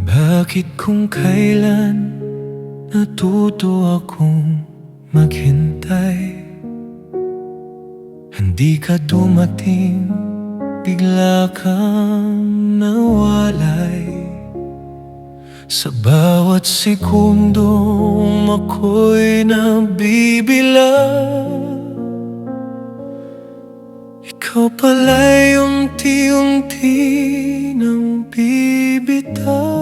Bakit kung kailan natuto akong maghintay? Hindi ka dumating, bigla kang nawalay. Sa bawat sekundong ako'y nabibilang, ikaw pala'y unti-unti nang bibitaw.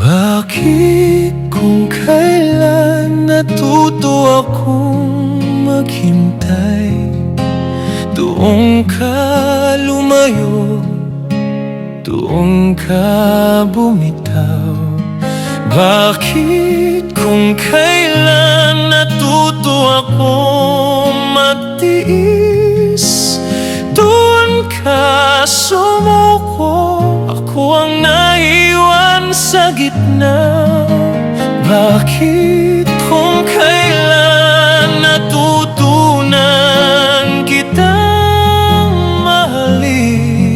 Bakit kung kailan natuto akong maghintay, doon ka lumayo, doon ka bumitaw? Bakit kung kailan natuto akong magtiis, doon ka sumuko, ako ang naiwan sa gitna? Bakit kung kailan natutunan kitang mahalin,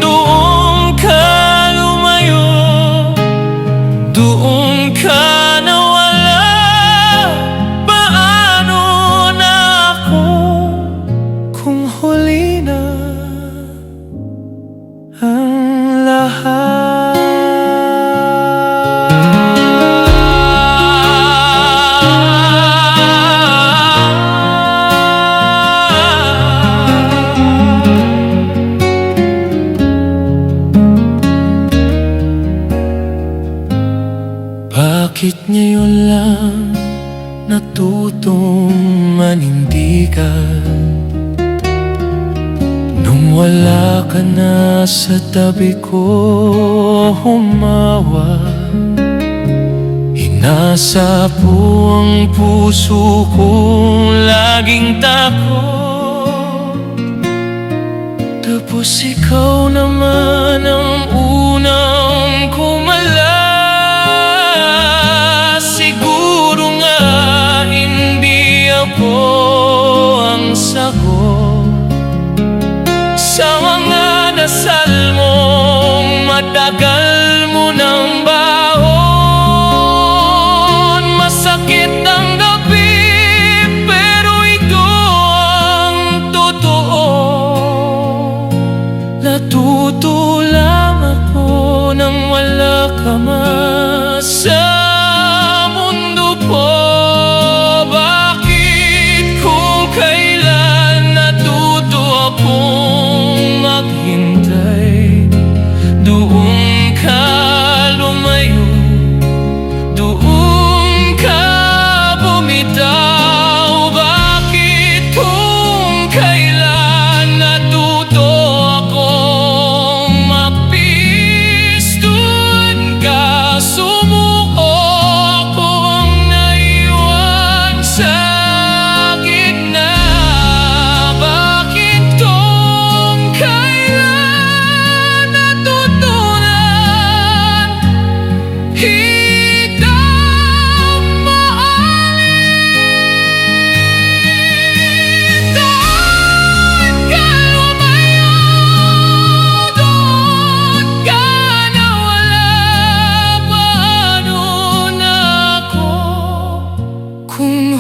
doon ka lumayo, doon ka nawala? Paano na ako kung huli na ang lahat? Bakit ngayon lang natutong manindigan, nung wala ka na sa tabi ko humawa? Hinasa po ang puso kong laging takot, tapos ikaw naman ang unang kumala. Siguro nga hindi ako ang sagot sa mga dasal mong matagal mo ng baon. Masakit ang gabi, pero ito ang totoo. Natuto lang ako nang wala ka man sa mundo po. Bakit kung kailan natuto akong maghintay, doon ka lumayo, doon ka bumitaw? Bakit kung kailan natuto akong magpis, doon ka sumuko, ako ang naiwan sa gitna? Bakit kung kailan natutunan kitang mahalin, doon ka lumayo, doon ka nawala? Paano na ako kung